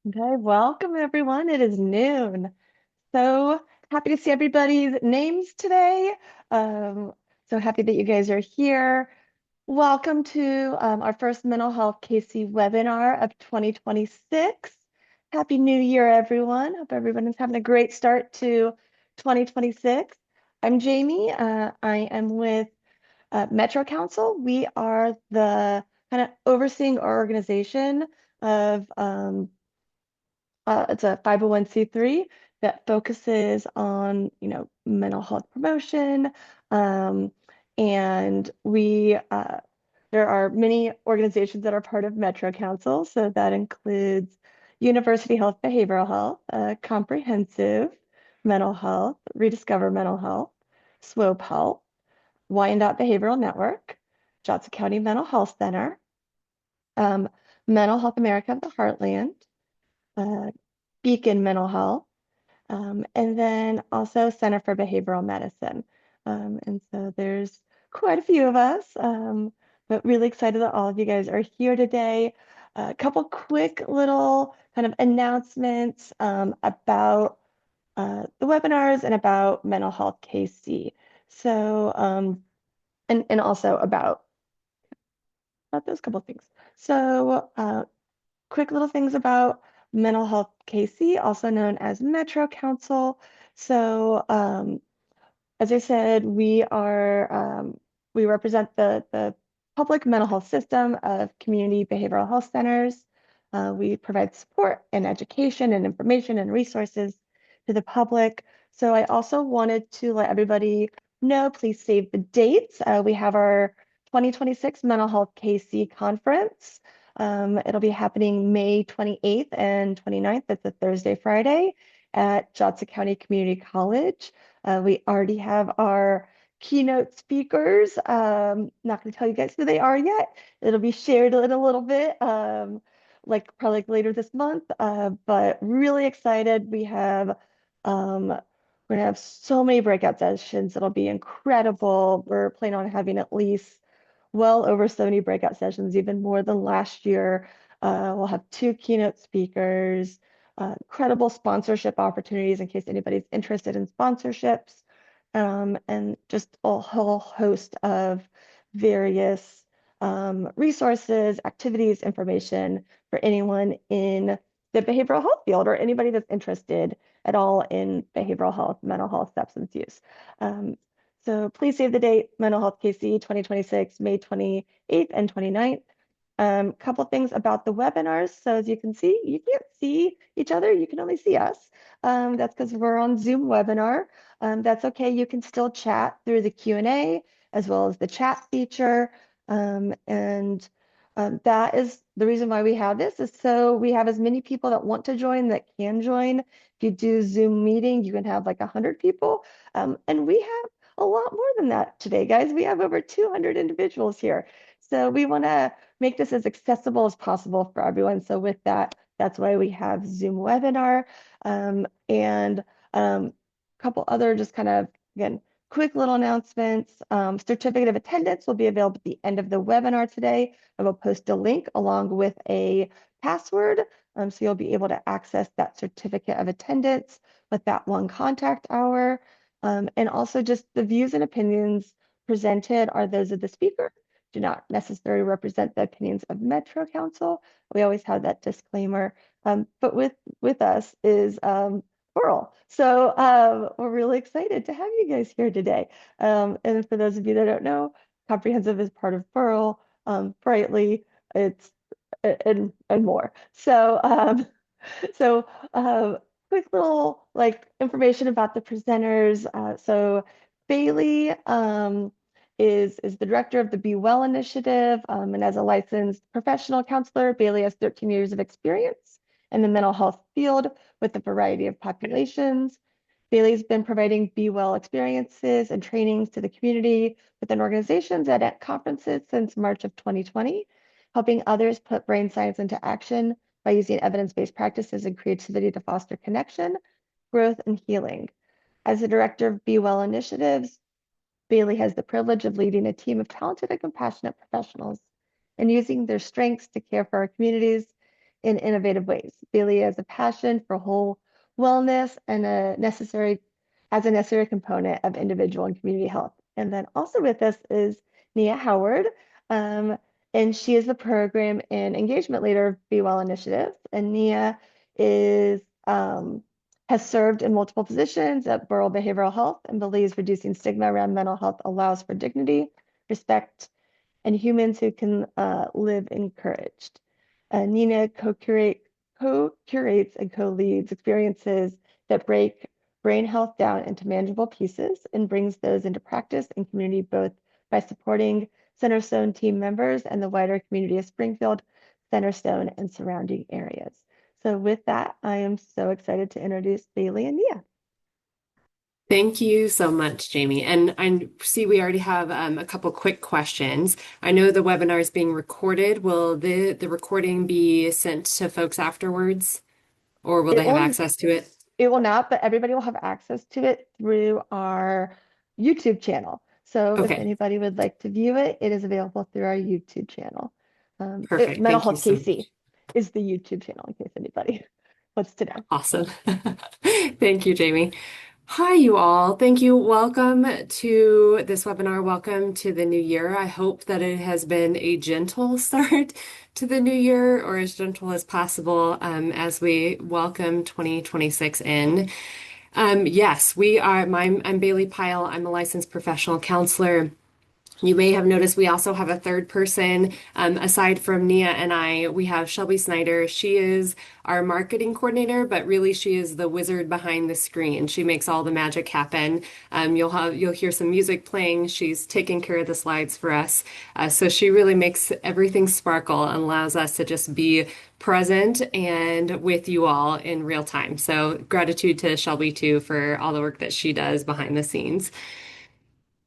Okay, welcome everyone. It is noon. So happy to see everybody's names today. Um, so happy that you guys are here. Welcome to our first mental health KC webinar of 2026. Happy New Year, everyone. Hope everyone is having a great start to 2026. I'm Jamie. I am with Metro Council. We are the kind of overseeing organization of it's a 501(c)(3) that focuses on, mental health promotion. Um, and there are many organizations that are part of Metro Council. So that includes University Health Behavioral Health, Comprehensive Mental Health, Rediscover Mental Health, Swope Health, Wyandotte Behavioral Network, Johnson County Mental Health Center, um, Mental Health America of the Heartland, uh, Beacon Mental Health, and then also Center for Behavioral Medicine. And so there's quite a few of us, but really excited that all of you guys are here today. A couple quick little kind of announcements about the webinars and about mental health KC. So, and also about those couple of things. So, quick little things about Mental Health KC, also known as Metro Council. So, as I said, we represent the public mental health system of community behavioral health centers. We provide support and education and information and resources to the public. So I also wanted to let everybody know, please save the dates. We have our 2026 Mental Health KC conference. It'll be happening May 28th and 29th. It's a Thursday, Friday at Johnson County Community College. We already have our keynote speakers. Not going to tell you guys who they are yet. It'll be shared in a little bit, like probably like later this month. But really excited. We're gonna have so many breakout sessions. It'll be incredible. We're planning on having at least well over 70 breakout sessions, even more than last year. We'll have two keynote speakers, incredible sponsorship opportunities in case anybody's interested in sponsorships, and just a whole host of various resources, activities, information for anyone in the behavioral health field or anybody that's interested at all in behavioral health, mental health, substance use. Um, so please save the date, Mental Health KC 2026, May 28th and 29th. Couple things about the webinars. So as you can see, you can't see each other, you can only see us. That's because we're on Zoom webinar. That's okay, you can still chat through the Q&A as well as the chat feature. That is the reason why we have this, is so we have as many people that want to join that can join. If you do Zoom meeting, you can have like 100 people. And we have a lot more than that today, guys. We have over 200 individuals here. So we want to make this as accessible as possible for everyone. So with that, that's why we have Zoom webinar. And a couple other just kind of, again, quick little announcements. Certificate of attendance will be available at the end of the webinar today. I will post a link along with a password. So you'll be able to access that certificate of attendance with that one contact hour. And also just the views and opinions presented are those of the speaker, do not necessarily represent the opinions of Metro Council. We always have that disclaimer. But with us is Burrell. So we're really excited to have you guys here today. And for those of you that don't know, Comprehensive is part of Burrell, Brightly, it's and more. So quick little like information about the presenters. So Bailey is the director of the Be Well initiative, and as a licensed professional counselor, Bailey has 13 years of experience in the mental health field with a variety of populations. Bailey's been providing Be Well experiences and trainings to the community within organizations and at conferences since March of 2020, helping others put brain science into action by using evidence-based practices and creativity to foster connection, growth, and healing. As the director of Be Well initiatives, Bailey has the privilege of leading a team of talented and compassionate professionals and using their strengths to care for our communities in innovative ways. Bailey has a passion for whole wellness and as a necessary component of individual and community health. And then also with us is Nia Howard, um, and she is the program and engagement leader of Be Well Initiatives. And Nia is has served in multiple positions at Burrell Behavioral Health and believes reducing stigma around mental health allows for dignity, respect, and humans who can live encouraged. Nina co-curates and co-leads experiences that break brain health down into manageable pieces and brings those into practice and community both by supporting Centerstone team members and the wider community of Springfield, Centerstone, and surrounding areas. So with that, I am so excited to introduce Bailey and Nia. Thank you so much, Jamie. And I see we already have a couple quick questions. I know the webinar is being recorded. Will the recording be sent to folks afterwards, or will It they have will access to it? It will not, but everybody will have access to it through our YouTube channel. So if Okay, anybody would like to view it, it is available through our YouTube channel. perfect. Mental Thank you Health so much. KC is the YouTube channel in case anybody wants to know. Awesome. Thank you, Jamie. Hi, you all. Thank you. Welcome to this webinar. Welcome to the new year. I hope that it has been a gentle start to the new year, or as gentle as possible, as we welcome 2026 in. Yes, we are. I'm Bailey Pyle. I'm a licensed professional counselor. You may have noticed we also have a third person. Aside from Nia and I, we have Shelby Snyder. She is our marketing coordinator, but really she is the wizard behind the screen. She makes all the magic happen. You'll hear some music playing. She's taking care of the slides for us. So she really makes everything sparkle and allows us to just be present and with you all in real time. So gratitude to Shelby too for all the work that she does behind the scenes.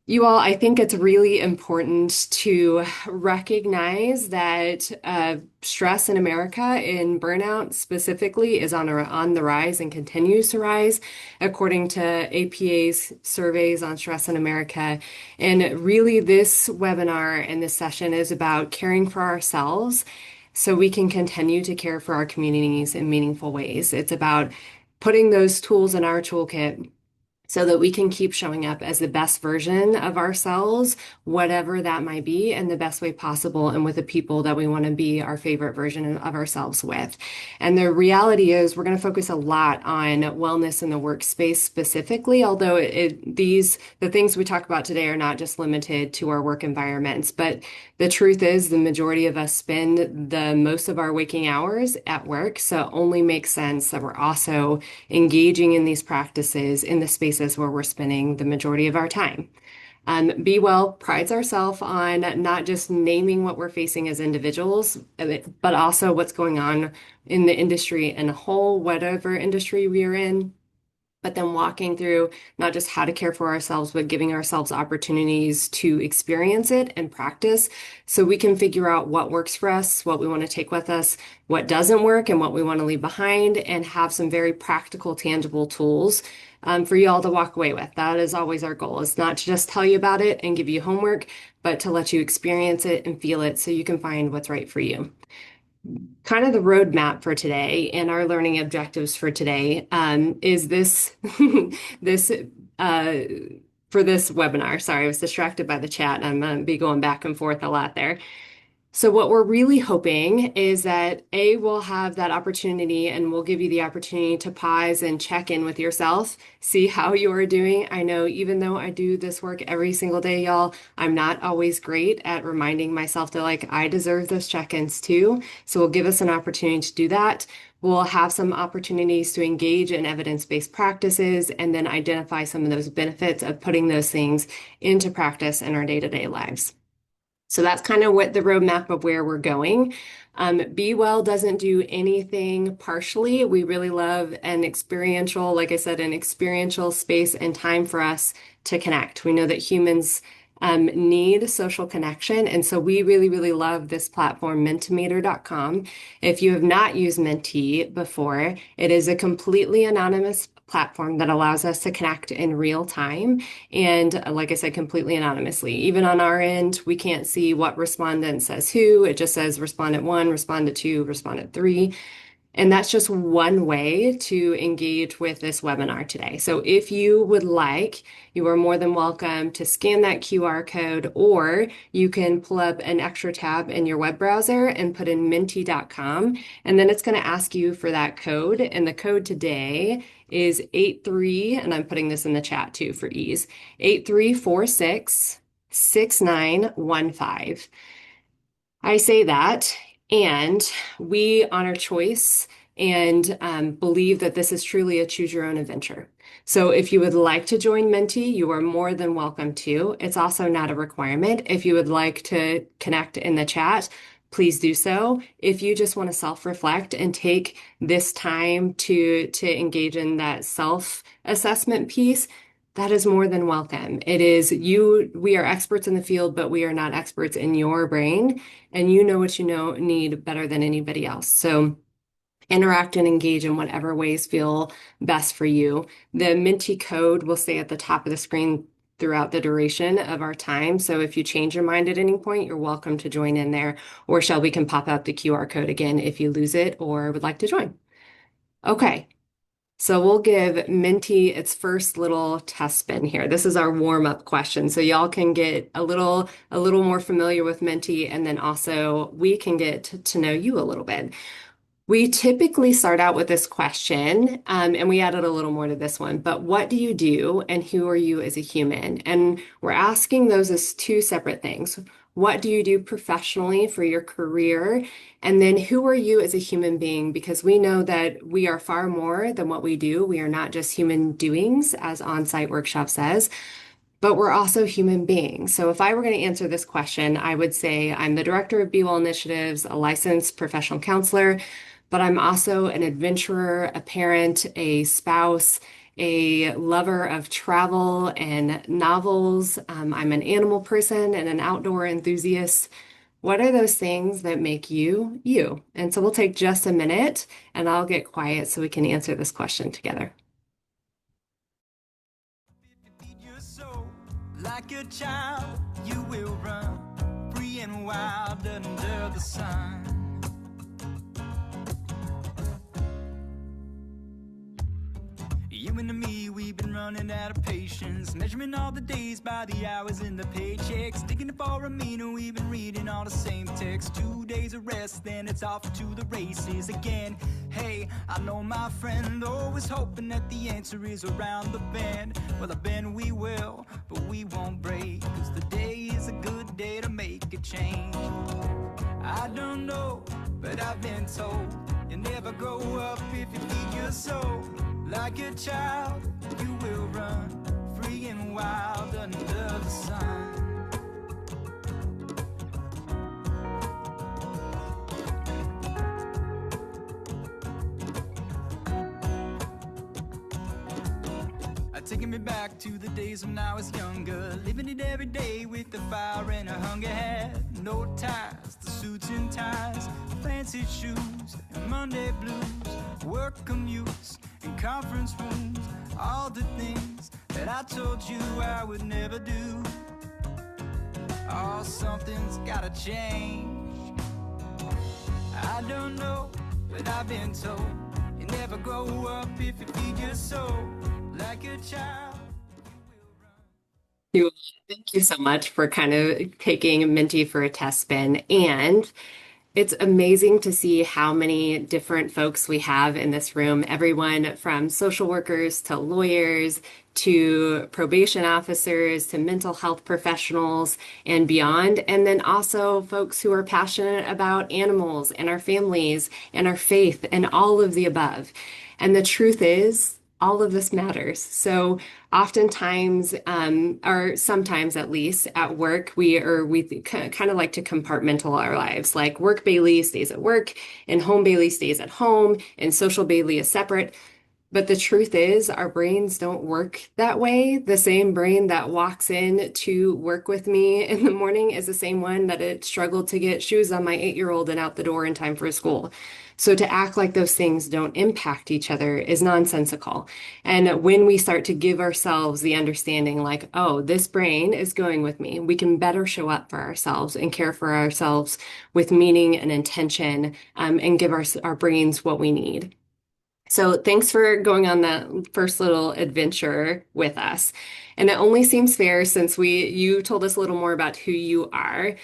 You all, I think it's really important to recognize that stress in America, in burnout specifically, is on the rise and continues to rise, according to APA's surveys on stress in America. And really, this webinar and this session is about caring for ourselves so we can continue to care for our communities in meaningful ways. It's about putting those tools in our toolkit so that we can keep showing up as the best version of ourselves, whatever that might be, in the best way possible, and with the people that we want to be our favorite version of ourselves with. And the reality is, we're going to focus a lot on wellness in the workspace specifically, although the things we talk about today are not just limited to our work environments. But the truth is, the majority of us spend the most of our waking hours at work, so it only makes sense that we're also engaging in these practices in the spaces where we're spending the majority of our time. Be Well prides ourselves on not just naming what we're facing as individuals, but also what's going on in the industry in a whole, whatever industry we are in, but then walking through not just how to care for ourselves, but giving ourselves opportunities to experience it and practice so we can figure out what works for us, what we want to take with us, what doesn't work, and what we want to leave behind, and have some very practical, tangible tools for you all to walk away with. That is always our goal. It's not to just tell you about it and give you homework, but to let you experience it and feel it so you can find what's right for you. Kind of the roadmap for today and our learning objectives for today is this this for this webinar. Sorry, I was distracted by the chat. I'm going to be going back and forth a lot there. So what we're really hoping is that we'll have that opportunity and we'll give you the opportunity to pause and check in with yourself, see how you are doing. I know even though I do this work every single day, y'all, I'm not always great at reminding myself that I deserve those check-ins too. So we'll give us an opportunity to do that. We'll have some opportunities to engage in evidence-based practices and then identify some of those benefits of putting those things into practice in our day-to-day lives. So that's kind of what the roadmap of where we're going. Be Well doesn't do anything partially. We really love an experiential, like I said, an experiential space and time for us to connect. We know that humans need social connection. And so we really, really love this platform, Mentimeter.com. If you have not used Menti before, it is a completely anonymous platform that allows us to connect in real time. And like I said, completely anonymously. Even on our end, we can't see what respondent says who. It just says respondent one, respondent two, respondent three. And that's just one way to engage with this webinar today. So if you would like, you are more than welcome to scan that QR code, or you can pull up an extra tab in your web browser and put in menti.com. And then it's going to ask you for that code. And the code today is 83, and I'm putting this in the chat too for ease, 8346 6915. I say that, and we honor choice and believe that this is truly a choose your own adventure. So if you would like to join Menti, you are more than welcome to. It's also not a requirement. If you would like to connect in the chat, please do so. If you just want to self-reflect and take this time to engage in that self-assessment piece, that is more than welcome. It is you, we are experts in the field, but we are not experts in your brain, and you know what you need better than anybody else. So interact and engage in whatever ways feel best for you. The Menti code will stay at the top of the screen throughout the duration of our time. So if you change your mind at any point, you're welcome to join in there, or Shelby can pop up the QR code again if you lose it or would like to join. Okay. So we'll give Menti its first little test spin here. This is our warm-up question. So y'all can get a little more familiar with Menti, and then also we can get to know you a little bit. We typically start out with this question, and we added a little more to this one, but what do you do and who are you as a human? And we're asking those as two separate things. What do you do professionally for your career? And then who are you as a human being? Because we know that we are far more than what we do. We are not just human doings, as On-Site Workshop says, but we're also human beings. So if I were going to answer this question, I would say I'm the director of Be Well Initiatives, a licensed professional counselor, but I'm also an adventurer, a parent, a spouse, a lover of travel and novels. I'm an animal person and an outdoor enthusiast. What are those things that make you, you? And so we'll take just a minute and I'll get quiet so we can answer this question together. Like a child, you will run free and wild under the sun. You and me, we've been running out of patience, measuring all the days by the hours in the paychecks, digging for a meaning. We've been reading all the same text. 2 days of rest, then it's off to the races again. Hey, I know my friend, always hoping that the answer is around the bend. Well, I bend we will, but we won't break, 'cause today is a good day to make a change. I don't know, but I've been told you never grow up if you feed your soul. Like a child, you will run free and wild under the sun. Taking me back to the days when I was younger, living it every day with the fire and a hunger. Had no ties, the suits and ties, fancy shoes and Monday blues, work commutes and conference rooms, all the things that I told you I would never do. Oh, something's gotta change. I don't know, but I've been told you never grow up if you feed your soul. Like a child, Thank you so much for kind of taking Menti for a test spin. And it's amazing to see how many different folks we have in this room, everyone from social workers to lawyers to probation officers to mental health professionals and beyond. And then also folks who are passionate about animals and our families and our faith and all of the above. And the truth is, all of this matters. So oftentimes, or sometimes at least at work, we kind of like to compartmentalize our lives. Like work Bailey stays at work and home Bailey stays at home and social Bailey is separate. But the truth is, our brains don't work that way. The same brain that walks in to work with me in the morning is the same one that it struggled to get shoes on my 8-year-old and out the door in time for school. So to act like those things don't impact each other is nonsensical. And when we start to give ourselves the understanding like, oh, this brain is going with me, we can better show up for ourselves and care for ourselves with meaning and intention, and give our brains what we need. So thanks for going on that first little adventure with us. And it only seems fair since you told us a little more about who you are.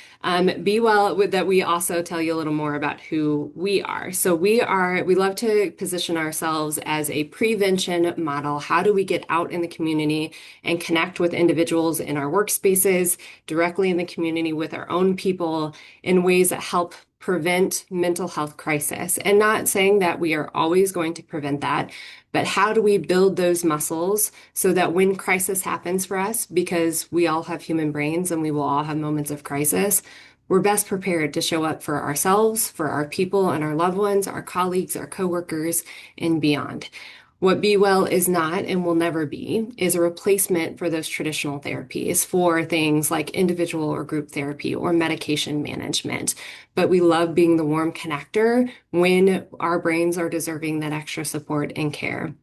Be well with that we also tell you a little more about who we are. So we love to position ourselves as a prevention model. How do we get out in the community and connect with individuals in our workspaces, directly in the community with our own people in ways that help prevent mental health crisis? And not saying that we are always going to prevent that, but how do we build those muscles so that when crisis happens for us, because we all have human brains and we will all have moments of crisis, we're best prepared to show up for ourselves, for our people and our loved ones, our colleagues, our coworkers, and beyond. What Be Well is not and will never be is a replacement for those traditional therapies for things like individual or group therapy or medication management. But we love being the warm connector when our brains are deserving that extra support and care.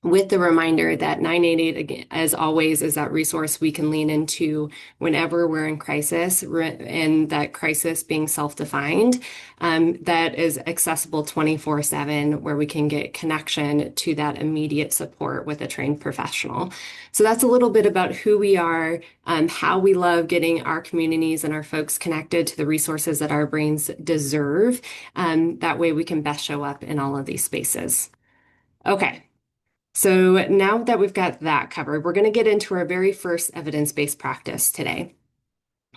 With the reminder that 988, again, as always, is that resource we can lean into whenever we're in crisis, and that crisis being self-defined, that is accessible 24/7, where we can get connection to that immediate support with a trained professional. So that's a little bit about who we are, how we love getting our communities and our folks connected to the resources that our brains deserve. That way we can best show up in all of these spaces. Okay. So now that we've got that covered, we're going to get into our very first evidence-based practice today.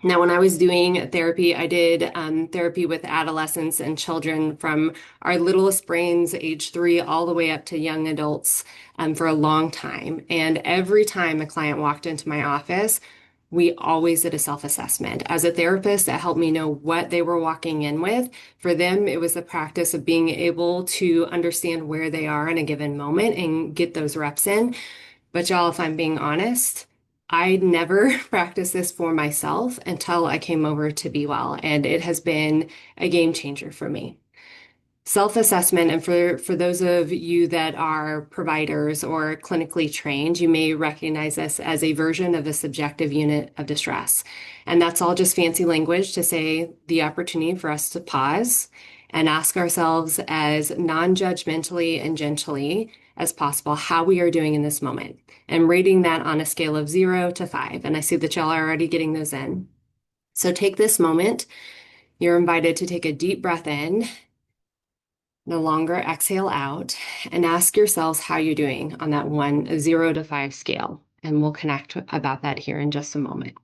Now, when I was doing therapy, I did therapy with adolescents and children from our littlest brains, age 3, all the way up to young adults for a long time. And every time a client walked into my office, we always did a self-assessment. As a therapist, that helped me know what they were walking in with. For them, it was the practice of being able to understand where they are in a given moment and get those reps in. But y'all, if I'm being honest, I never practiced this for myself until I came over to Be Well, and it has been a game changer for me. Self-assessment, and for those of you that are providers or clinically trained, you may recognize this as a version of a subjective unit of distress. And that's all just fancy language to say the opportunity for us to pause and ask ourselves as non-judgmentally and gently as possible how we are doing in this moment, and rating that on a scale of 0 to 5. And I see that y'all are already getting those in. So take this moment. You're invited to take a deep breath in. No longer exhale out, and ask yourselves how you're doing on that 0 to 5 scale. And we'll connect about that here in just a moment.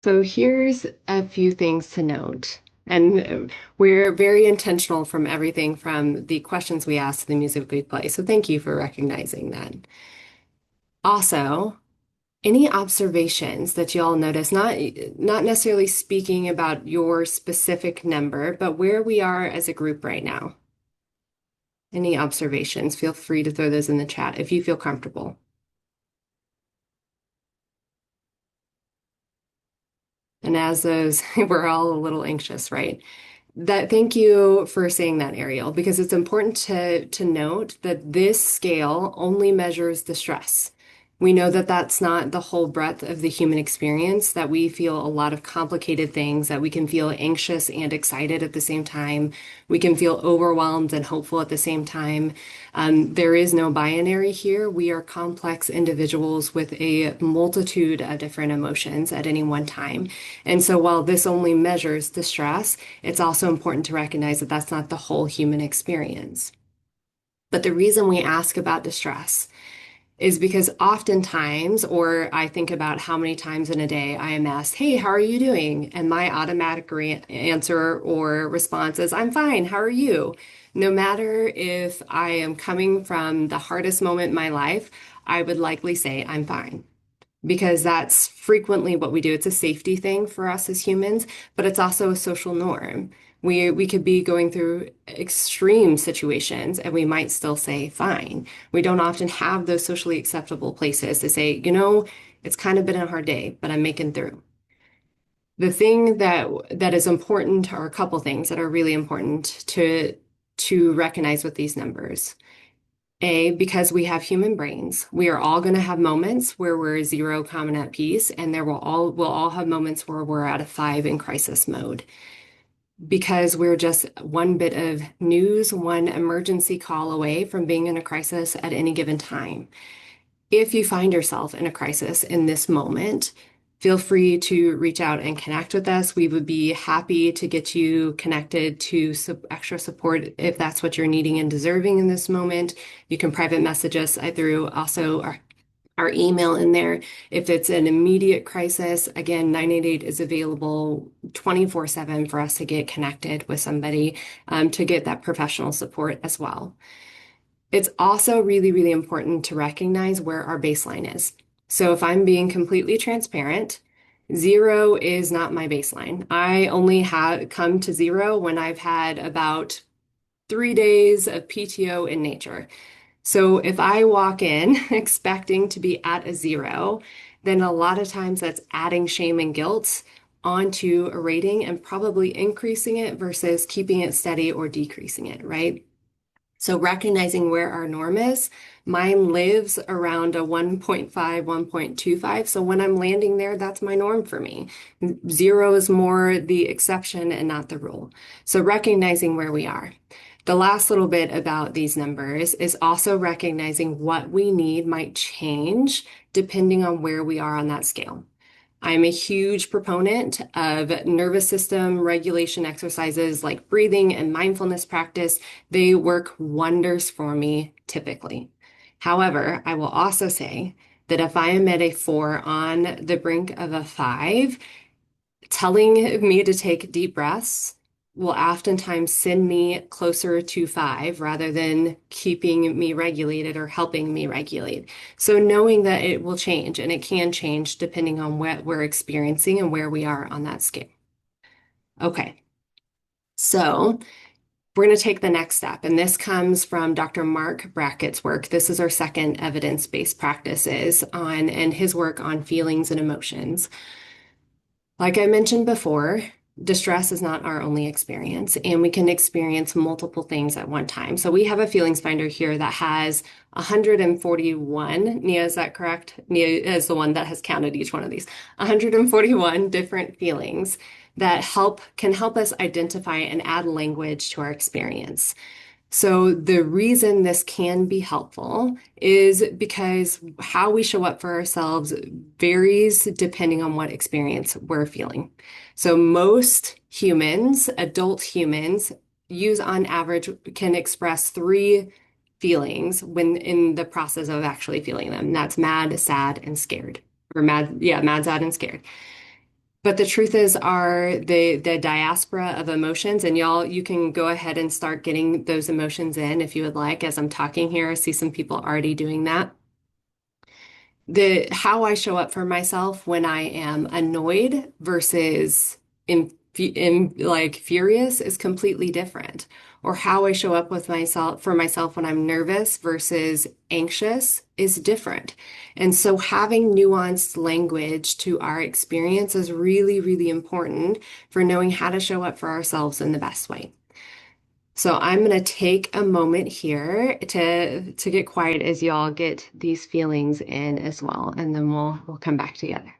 So here's a few things to note. And we're very intentional from everything from the questions we ask to the music we play. So thank you for recognizing that. Also, any observations that y'all notice, not necessarily speaking about your specific number, but where we are as a group right now. Any observations, feel free to throw those in the chat if you feel comfortable. And as those, we're all a little anxious, right? Thank you for saying that, Ariel, because it's important to note that this scale only measures the stress. We know that that's not the whole breadth of the human experience, that we feel a lot of complicated things, that we can feel anxious and excited at the same time. We can feel overwhelmed and hopeful at the same time. There is no binary here. We are complex individuals with a multitude of different emotions at any one time. And so while this only measures the stress, it's also important to recognize that that's not the whole human experience. But the reason we ask about distress is because oftentimes, or I think about how many times in a day I am asked, "Hey, how are you doing?" And my automatic answer or response is, "I'm fine. How are you?" No matter if I am coming from the hardest moment in my life, I would likely say, "I'm fine." Because that's frequently what we do. It's a safety thing for us as humans, but it's also a social norm. We could be going through extreme situations and we might still say fine. We don't often have those socially acceptable places to say, it's kind of been a hard day, but I'm making through. The thing that is important are a couple things that are really important to recognize with these numbers. Because we have human brains, we are all going to have moments where we're 0 common at peace, and we'll all have moments where we're at a 5 in crisis mode. Because we're just one bit of news, one emergency call away from being in a crisis at any given time. If you find yourself in a crisis in this moment, feel free to reach out and connect with us. We would be happy to get you connected to extra support if that's what you're needing and deserving in this moment. You can private message us. I threw also our email in there. If it's an immediate crisis, again, 988 is available 24/7 for us to get connected with somebody to get that professional support as well. It's also really, really important to recognize where our baseline is. So if I'm being completely transparent, 0 is not my baseline. I only have come to 0 when I've had about 3 days of PTO in nature. So if I walk in expecting to be at a 0, then a lot of times that's adding shame and guilt onto a rating and probably increasing it versus keeping it steady or decreasing it, right? So recognizing where our norm is, mine lives around a 1.5, 1.25. So when I'm landing there, that's my norm for me. 0 is more the exception and not the rule. So recognizing where we are. The last little bit about these numbers is also recognizing what we need might change depending on where we are on that scale. I'm a huge proponent of nervous system regulation exercises like breathing and mindfulness practice. They work wonders for me typically. However, I will also say that if I am at a 4 on the brink of a 5, telling me to take deep breaths will oftentimes send me closer to 5 rather than keeping me regulated or helping me regulate. So knowing that it will change and it can change depending on what we're experiencing and where we are on that scale. Okay, so we're going to take the next step, and this comes from Dr. Mark Brackett's work. This is our second evidence-based practices and his work on feelings and emotions. Like I mentioned before, distress is not our only experience, and we can experience multiple things at one time. So we have a feelings finder here that has 141. Nia, is that correct? Nia is the one that has counted each one of these. 141 different feelings that can help us identify and add language to our experience. So the reason this can be helpful is because how we show up for ourselves varies depending on what experience we're feeling. So most humans, adult humans, use on average can express 3 feelings when in the process of actually feeling them. That's mad, sad, and scared. Or mad, sad, and scared. But the truth is the diaspora of emotions, and you can go ahead and start getting those emotions in if you would like. As I'm talking here, I see some people already doing that. How I show up for myself when I am annoyed versus like furious is completely different. Or how I show up with myself for myself when I'm nervous versus anxious is different. And so having nuanced language to our experience is really, really important for knowing how to show up for ourselves in the best way. So I'm going to take a moment here to get quiet as y'all get these feelings in as well, and then we'll come back together.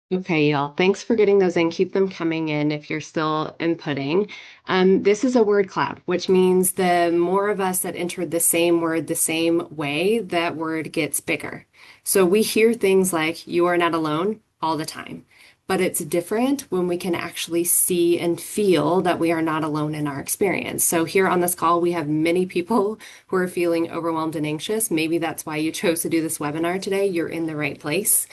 Okay, y'all. Thanks for getting those in. Keep them coming in if you're still inputting. This is a word cloud, which means the more of us that entered the same word the same way, that word gets bigger. So we hear things like, you are not alone all the time. But it's different when we can actually see and feel that we are not alone in our experience. So here on this call, we have many people who are feeling overwhelmed and anxious. Maybe that's why you chose to do this webinar today. You're in the right place.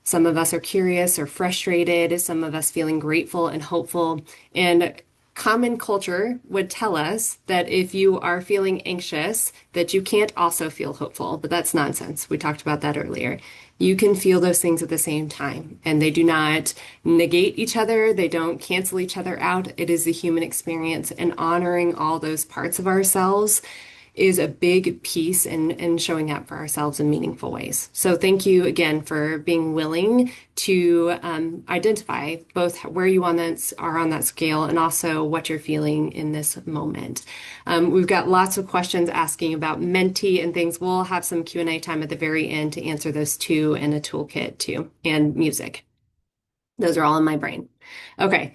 Some of us are curious or frustrated, some of us feeling grateful and hopeful. And common culture would tell us that if you are feeling anxious, that you can't also feel hopeful, but that's nonsense. We talked about that earlier. You can feel those things at the same time, and they do not negate each other. They don't cancel each other out. It is the human experience, and honoring all those parts of ourselves is a big piece in showing up for ourselves in meaningful ways. So thank you again for being willing to identify both where you are on that scale and also what you're feeling in this moment. We've got lots of questions asking about Menti and things. We'll have some Q&A time at the very end to answer those too, and a toolkit too, and music. Those are all in my brain. Okay.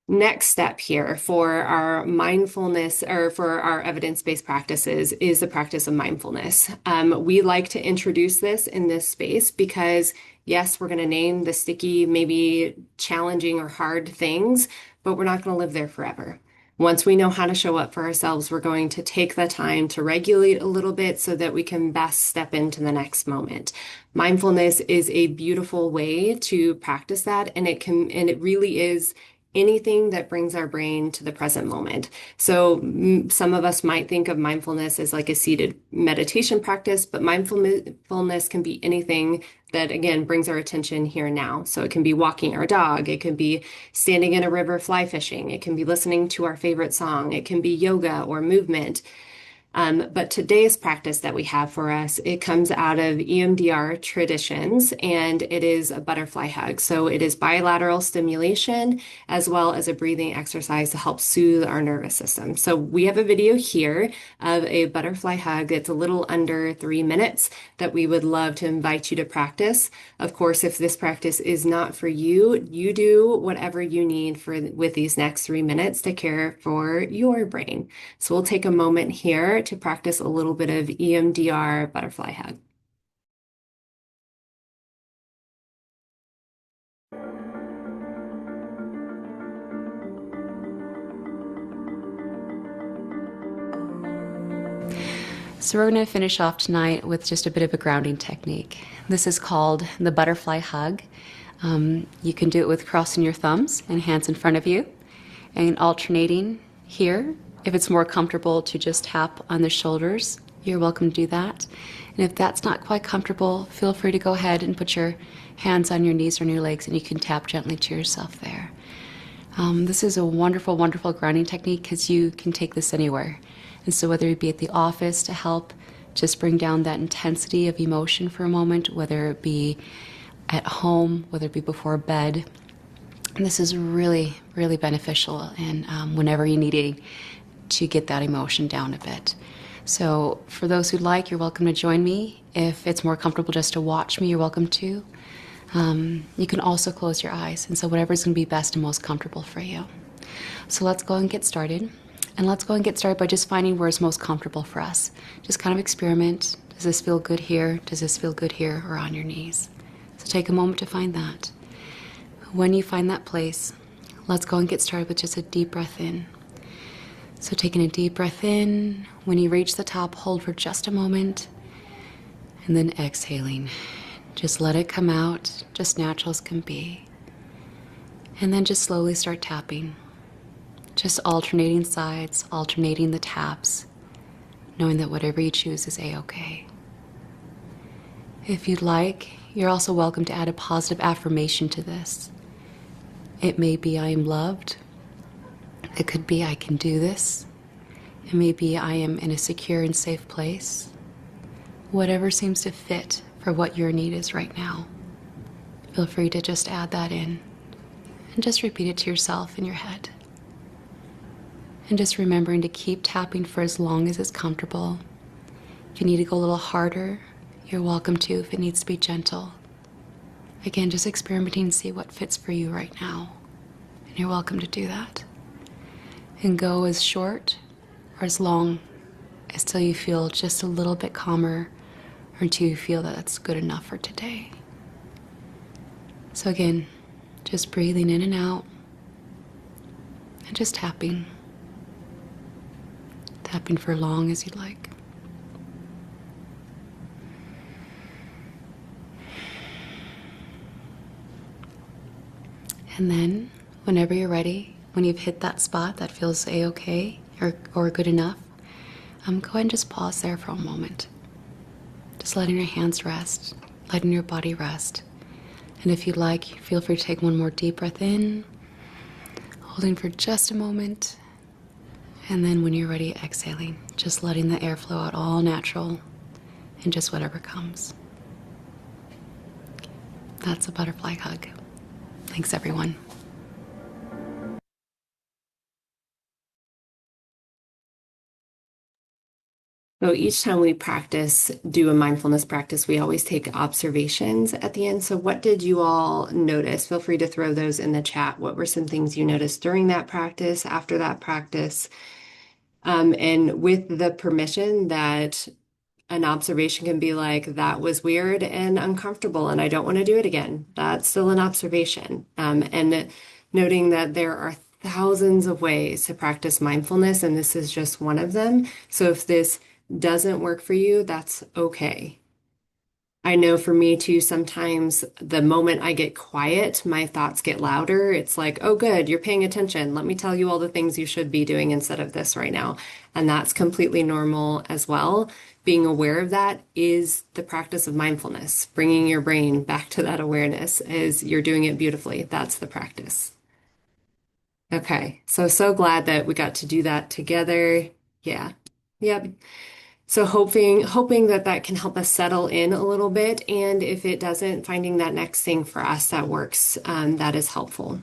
Next step here for our mindfulness or for our evidence-based practices is the practice of mindfulness. We like to introduce this in this space because, yes, we're going to name the sticky, maybe challenging or hard things, but we're not going to live there forever. Once we know how to show up for ourselves, we're going to take the time to regulate a little bit so that we can best step into the next moment. Mindfulness is a beautiful way to practice that, and it really is anything that brings our brain to the present moment. So some of us might think of mindfulness as like a seated meditation practice, but mindfulness can be anything that, again, brings our attention here and now. So it can be walking our dog. It can be standing in a river fly fishing. It can be listening to our favorite song. It can be yoga or movement. But today's practice that we have for us, it comes out of EMDR traditions, and it is a butterfly hug. So it is bilateral stimulation as well as a breathing exercise to help soothe our nervous system. So we have a video here of a butterfly hug. It's a little under 3 minutes that we would love to invite you to practice. Of course, if this practice is not for you, you do whatever you need with these next 3 minutes to care for your brain. So we'll take a moment here to practice a little bit of EMDR butterfly hug. So we're going to finish off tonight with just a bit of a grounding technique. This is called the butterfly hug. You can do it with crossing your thumbs and hands in front of you and alternating here. If it's more comfortable to just tap on the shoulders, you're welcome to do that. And if that's not quite comfortable, feel free to go ahead and put your hands on your knees or on your legs, and you can tap gently to yourself there. This is a wonderful, wonderful grounding technique because you can take this anywhere. And so whether it be at the office to help just bring down that intensity of emotion for a moment, whether it be at home, whether it be before bed, And this is really, really beneficial and whenever you're needing to get that emotion down a bit. So for those who'd like, you're welcome to join me. If it's more comfortable just to watch me, you're welcome to. You can also close your eyes, and so whatever's going to be best and most comfortable for you. So let's go and get started. And let's go and get started by just finding where it's most comfortable for us. Just kind of experiment. Does this feel good here? Does this feel good here, or on your knees? So take a moment to find that. When you find that place, let's go and get started with just a deep breath in. So taking a deep breath in, when you reach the top, hold for just a moment, and then exhaling. Just let it come out, just natural as can be. And then just slowly start tapping. Just alternating sides, alternating the taps, knowing that whatever you choose is A-okay. If you'd like, you're also welcome to add a positive affirmation to this. It may be I am loved. It could be I can do this. It may be I am in a secure and safe place. Whatever seems to fit for what your need is right now. Feel free to just add that in and just repeat it to yourself in your head. And just remembering to keep tapping for as long as it's comfortable. If you need to go a little harder, you're welcome to if it needs to be gentle. Again, just experimenting and see what fits for you right now. And you're welcome to do that. And go as short or as long as till you feel just a little bit calmer or until you feel that that's good enough for today. So again, just breathing in and out and just tapping. Tapping for as long as you'd like. And then, whenever you're ready, when you've hit that spot that feels A-okay or good enough, go ahead and just pause there for a moment. Just letting your hands rest, letting your body rest. And if you'd like, feel free to take one more deep breath in, holding for just a moment, and then when you're ready, exhaling, just letting the air flow out all natural and just whatever comes. That's a butterfly hug. Thanks, everyone. So each time we do a mindfulness practice, we always take observations at the end. So what did you all notice? Feel free to throw those in the chat. What were some things you noticed during that practice, after that practice? And with the permission that an observation can be like, that was weird and uncomfortable, and I don't want to do it again. That's still an observation. And noting that there are thousands of ways to practice mindfulness, and this is just one of them. So if this doesn't work for you, that's okay. I know for me too, sometimes the moment I get quiet, my thoughts get louder. It's like, oh, good, you're paying attention. Let me tell you all the things you should be doing instead of this right now. And that's completely normal as well. Being aware of that is the practice of mindfulness. Bringing your brain back to that awareness is you're doing it beautifully. That's the practice. Okay, so glad that we got to do that together. Yeah. Yep. So hoping that can help us settle in a little bit. And if it doesn't, finding that next thing for us that works, that is helpful.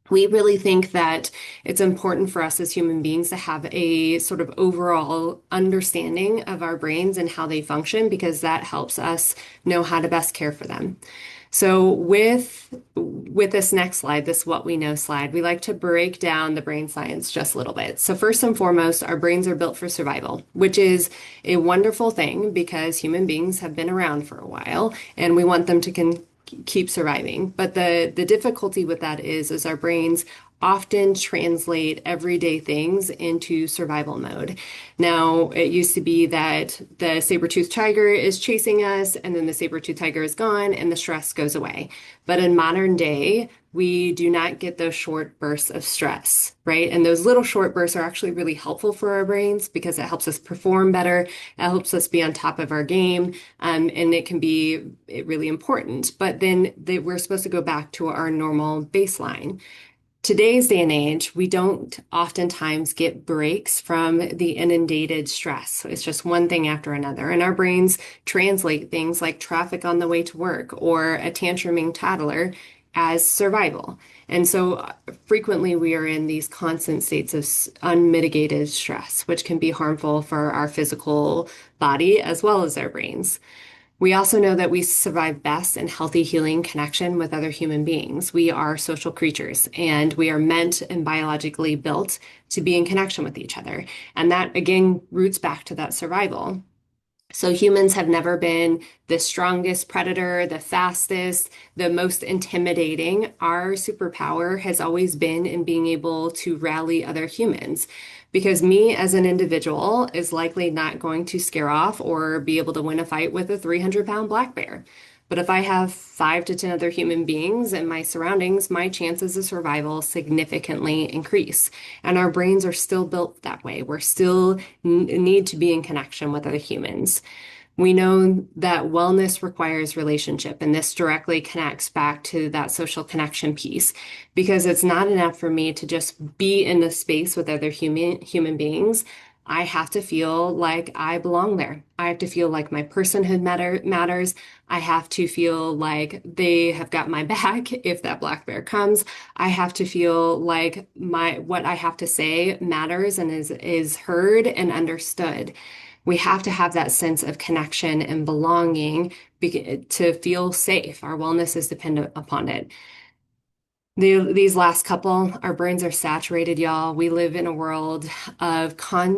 We really think that it's important for us as human beings to have a sort of overall understanding of our brains and how they function, because that helps us know how to best care for them. So with this next slide, this what we know slide, we like to break down the brain science just a little bit. So first and foremost, our brains are built for survival, which is a wonderful thing because human beings have been around for a while and we want them to keep surviving. But the difficulty with that is our brains often translate everyday things into survival mode. Now, it used to be that the saber-toothed tiger is chasing us, and then the saber-toothed tiger is gone, and the stress goes away. But in modern day, we do not get those short bursts of stress, right? And those little short bursts are actually really helpful for our brains because it helps us perform better. It helps us be on top of our game, and it can be really important. But then we're supposed to go back to our normal baseline. Today's day and age, we don't oftentimes get breaks from the inundated stress. So it's just one thing after another. And our brains translate things like traffic on the way to work or a tantruming toddler as survival. And so frequently we are in these constant states of unmitigated stress, which can be harmful for our physical body as well as our brains. We also know that we survive best in healthy, healing connection with other human beings. We are social creatures and we are meant and biologically built to be in connection with each other. And that again roots back to that survival. So humans have never been the strongest predator, the fastest, the most intimidating. Our superpower has always been in being able to rally other humans. Because me as an individual is likely not going to scare off or be able to win a fight with a 300-pound black bear. But if I have 5 to 10 other human beings in my surroundings, my chances of survival significantly increase. And our brains are still built that way. We're still need to be in connection with other humans. We know that wellness requires relationship, and this directly connects back to that social connection piece because it's not enough for me to just be in the space with other human beings. I have to feel like I belong there. I have to feel like my personhood matters. I have to feel like they have got my back if that black bear comes. I have to feel like what I have to say matters and is heard and understood. We have to have that sense of connection and belonging to feel safe. Our wellness is dependent upon it. These last couple, our brains are saturated, y'all. We live in a world of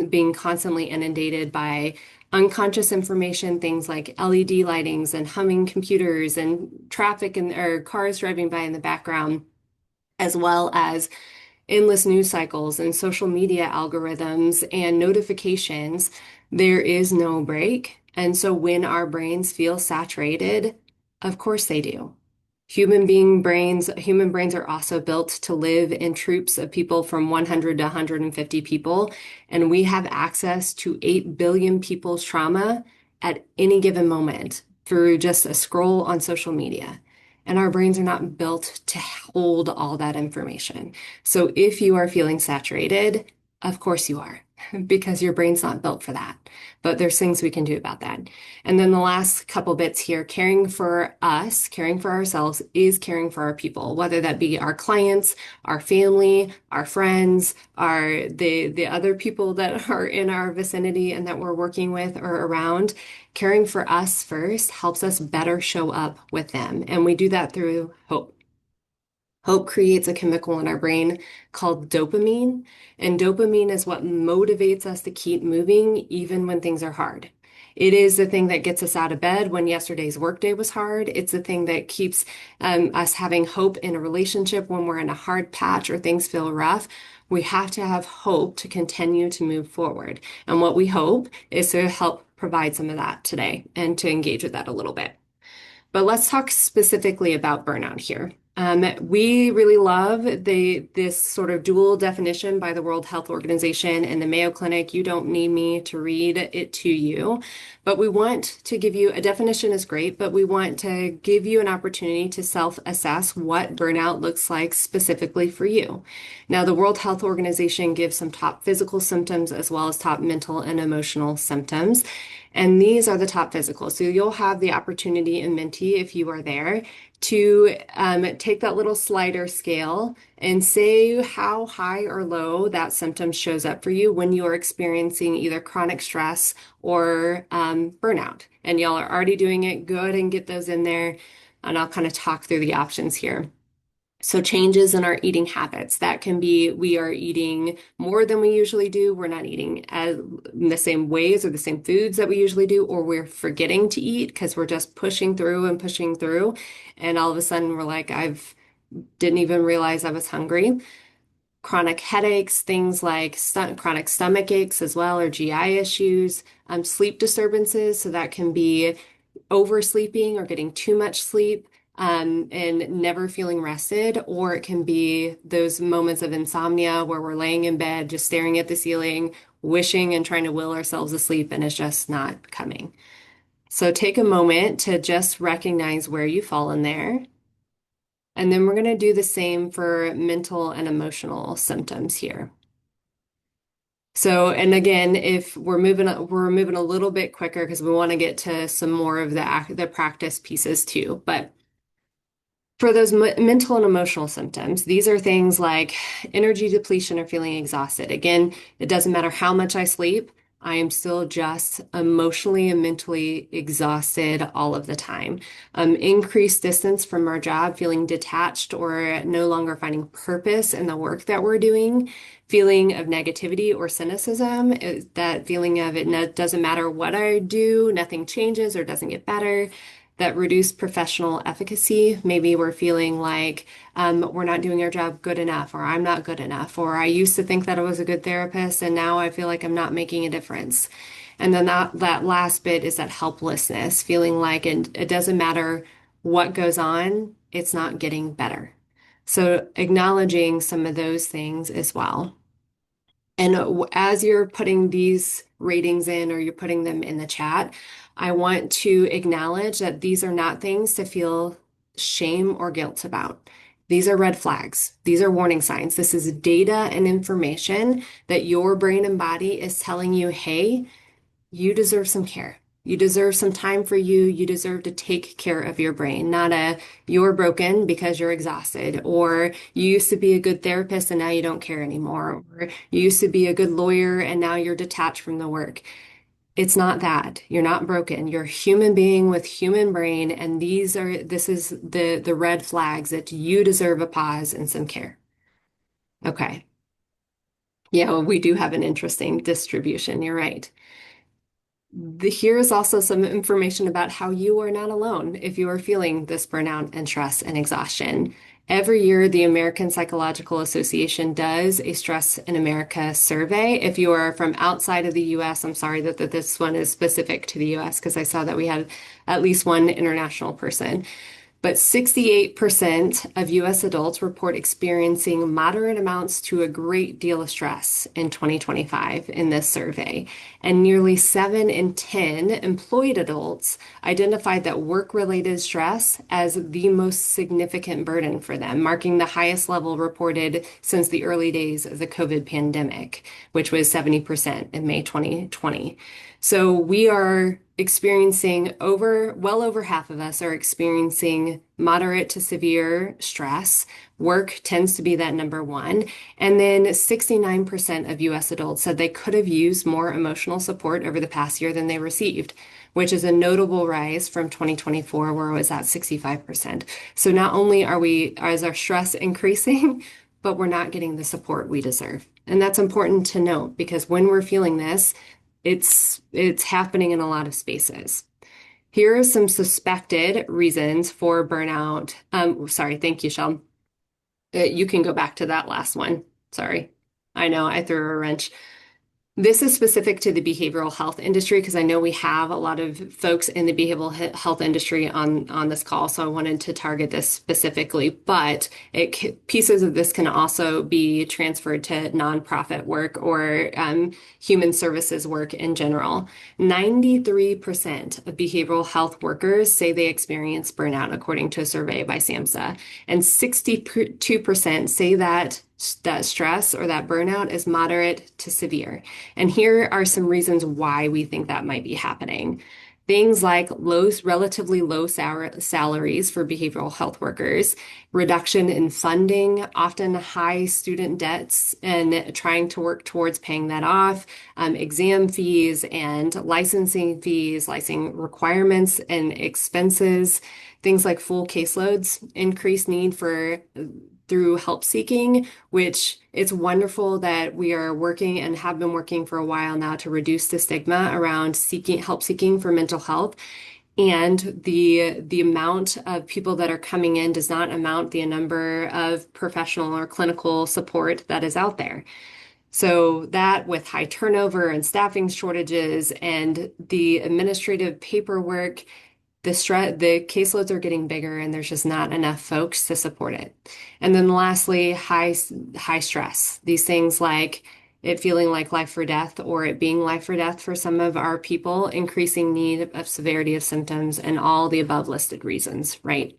being constantly inundated by unconscious information, things like LED lightings and humming computers and traffic or cars driving by in the background, as well as endless news cycles and social media algorithms and notifications. There is no break. And so when our brains feel saturated, of course they do. Human brains are also built to live in troops of people from 100 to 150 people, and we have access to 8 billion people's trauma at any given moment through just a scroll on social media. And our brains are not built to hold all that information. So if you are feeling saturated, of course you are, because your brain's not built for that. But there's things we can do about that. And then the last couple bits here, caring for us, caring for ourselves is caring for our people, whether that be our clients, our family, our friends, the other people that are in our vicinity and that we're working with or around. Caring for us first helps us better show up with them. And we do that through hope. Hope creates a chemical in our brain called dopamine, and dopamine is what motivates us to keep moving even when things are hard. It is the thing that gets us out of bed when yesterday's workday was hard. It's the thing that keeps us having hope in a relationship when we're in a hard patch or things feel rough. We have to have hope to continue to move forward. And what we hope is to help provide some of that today and to engage with that a little bit. But let's talk specifically about burnout here. We really love this sort of dual definition by the World Health Organization and the Mayo Clinic. You don't need me to read it to you, but we want to give you a definition is great, but we want to give you an opportunity to self-assess what burnout looks like specifically for you. Now, the World Health Organization gives some top physical symptoms as well as top mental and emotional symptoms. And these are the top physical. So you'll have the opportunity in Menti, if you are there, to take that little slider scale and say how high or low that symptom shows up for you when you are experiencing either chronic stress or burnout. And y'all are already doing it. Go ahead and get those in there. And I'll kind of talk through the options here. So changes in our eating habits, that can be we are eating more than we usually do. We're not eating in the same ways or the same foods that we usually do, or we're forgetting to eat because we're just pushing through and pushing through. And all of a sudden we're like, didn't even realize I was hungry. Chronic headaches, things like chronic stomach aches as well, or GI issues, sleep disturbances. So that can be oversleeping or getting too much sleep. And never feeling rested, or it can be those moments of insomnia where we're laying in bed, just staring at the ceiling, wishing and trying to will ourselves asleep, and it's just not coming. So take a moment to just recognize where you fall in there. And then we're going to do the same for mental and emotional symptoms here. So, and again, if we're moving a little bit quicker because we want to get to some more of the practice pieces too, but For those mental and emotional symptoms, these are things like energy depletion or feeling exhausted. Again, it doesn't matter how much I sleep, I am still just emotionally and mentally exhausted all of the time. Increased distance from our job, feeling detached or no longer finding purpose in the work that we're doing. Feeling of negativity or cynicism, that feeling of it doesn't matter what I do, nothing changes or doesn't get better. That reduced professional efficacy. Maybe we're feeling like we're not doing our job good enough, or I'm not good enough, or I used to think that I was a good therapist, and now I feel like I'm not making a difference. And then that last bit is that helplessness, feeling like it doesn't matter what goes on, it's not getting better. So acknowledging some of those things as well. And as you're putting these ratings in or you're putting them in the chat, I want to acknowledge that these are not things to feel shame or guilt about. These are red flags. These are warning signs. This is data and information that your brain and body is telling you, hey, you deserve some care. You deserve some time for you. You deserve to take care of your brain, not you're broken because you're exhausted, or you used to be a good therapist and now you don't care anymore, or you used to be a good lawyer and now you're detached from the work. It's not that. You're not broken. You're a human being with human brain, and this is the red flags that you deserve a pause and some care. Okay. Yeah, well, we do have an interesting distribution. You're right. Here is also some information about how you are not alone if you are feeling this burnout and stress and exhaustion. Every year, the American Psychological Association does a Stress in America survey. If you are from outside of the US, I'm sorry that this one is specific to the US because I saw that we had at least one international person. But 68% of US adults report experiencing moderate amounts to a great deal of stress in 2025 in this survey. And nearly 7 in 10 employed adults identified that work-related stress as the most significant burden for them, marking the highest level reported since the early days of the COVID pandemic, which was 70% in May 2020. So we are experiencing well over half of us are experiencing moderate to severe stress. Work tends to be that number one. And then 69% of US adults said they could have used more emotional support over the past year than they received, which is a notable rise from 2024, where it was at 65%. So not only is our stress increasing, but we're not getting the support we deserve. And that's important to note, because when we're feeling this, it's happening in a lot of spaces. Here are some suspected reasons for burnout. Sorry, thank you, Shel. You can go back to that last one. Sorry. I know I threw a wrench. This is specific to the behavioral health industry because I know we have a lot of folks in the behavioral health industry on this call, so I wanted to target this specifically. But pieces of this can also be transferred to nonprofit work or human services work in general. 93% of behavioral health workers say they experience burnout, according to a survey by SAMHSA, and 62% say that stress or that burnout is moderate to severe. And here are some reasons why we think that might be happening. Things like relatively low salaries for behavioral health workers, reduction in funding, often high student debts, and trying to work towards paying that off, exam fees and licensing fees, licensing requirements and expenses, things like full caseloads, increased need through help seeking, which it's wonderful that we are working and have been working for a while now to reduce the stigma around help seeking for mental health. And the amount of people that are coming in does not amount the number of professional or clinical support that is out there. So that, with high turnover and staffing shortages and the administrative paperwork, the caseloads are getting bigger and there's just not enough folks to support it. And then lastly, high stress. These things like it feeling like life or death, or it being life or death for some of our people, increasing need of severity of symptoms, and all the above listed reasons, right?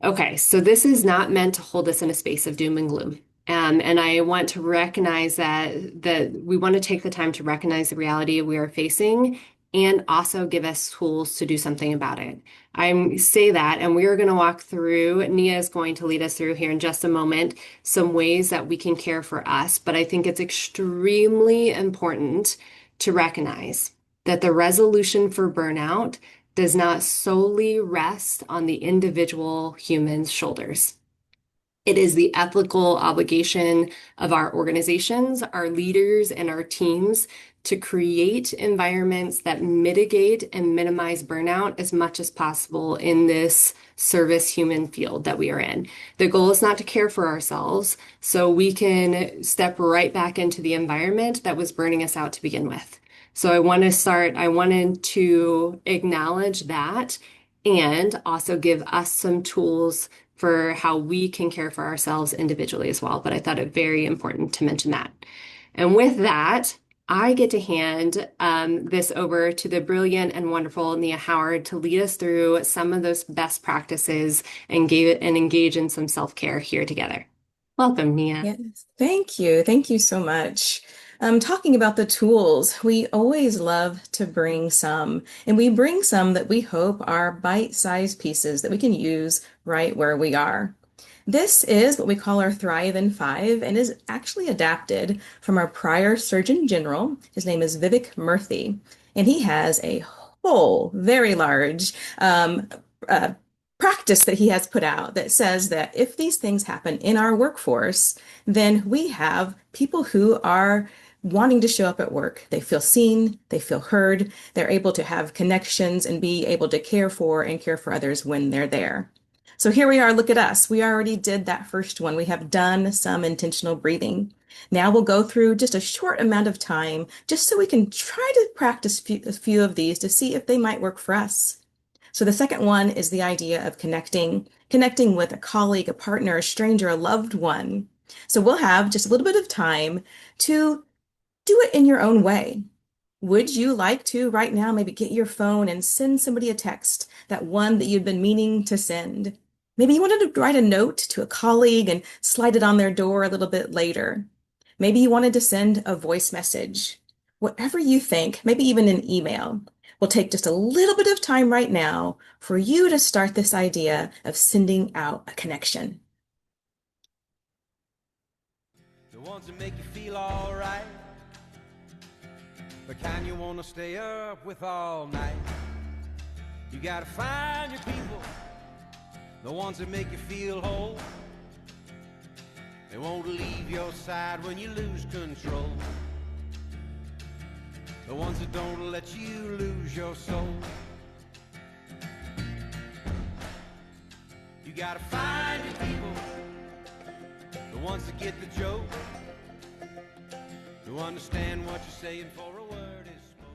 Okay, so this is not meant to hold us in a space of doom and gloom. And I want to recognize that we want to take the time to recognize the reality we are facing and also give us tools to do something about it. I say that, and we are going to walk through, Nia is going to lead us through here in just a moment, some ways that we can care for us. But I think it's extremely important to recognize that the resolution for burnout does not solely rest on the individual human's shoulders. It is the ethical obligation of our organizations, our leaders, and our teams to create environments that mitigate and minimize burnout as much as possible in this service human field that we are in. The goal is not to care for ourselves so we can step right back into the environment that was burning us out to begin with. So I wanted to acknowledge that and also give us some tools for how we can care for ourselves individually as well. But I thought it very important to mention that. And with that, I get to hand this over to the brilliant and wonderful Nia Howard to lead us through some of those best practices and engage in some self-care here together. Welcome, Nia. Yes, thank you. Thank you so much. Talking about the tools, we always love to bring some, and we bring some that we hope are bite-sized pieces that we can use right where we are. This is what we call our Thrive in 5 and is actually adapted from our prior Surgeon General. His name is Vivek Murthy, and he has a whole very large practice that he has put out that says that if these things happen in our workforce, then we have people who are wanting to show up at work. They feel seen, they feel heard, they're able to have connections and be able to care for others when they're there. So here we are, look at us. We already did that first one. We have done some intentional breathing. Now we'll go through just a short amount of time just so we can try to practice a few of these to see if they might work for us. So the second one is the idea of connecting with a colleague, a partner, a stranger, a loved one. So we'll have just a little bit of time to do it in your own way. Would you like to right now maybe get your phone and send somebody a text, that one that you've been meaning to send? Maybe you wanted to write a note to a colleague and slide it on their door a little bit later. Maybe you wanted to send a voice message. Whatever you think, maybe even an email. We'll take just a little bit of time right now for you to start this idea of sending out a connection. The ones that make you feel all right, but kind you want to stay up with all night. You gotta find your people, the ones that make you feel whole. They won't leave your side when you lose control. The ones that don't let you lose your soul. You gotta find your people, the ones that get the joke, who understand what you're saying for a word is spoke.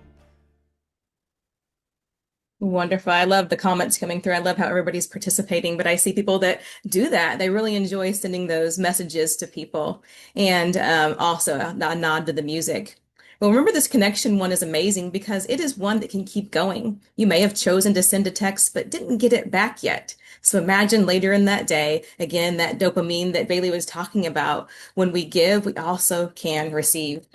Wonderful. I love the comments coming through. I love how everybody's participating, but I see people that do that. They really enjoy sending those messages to people, and also a nod to the music. Well, remember, this connection one is amazing because it is one that can keep going. You may have chosen to send a text, but didn't get it back yet. So imagine later in that day, again, that dopamine that Bailey was talking about. When we give, we also can receive.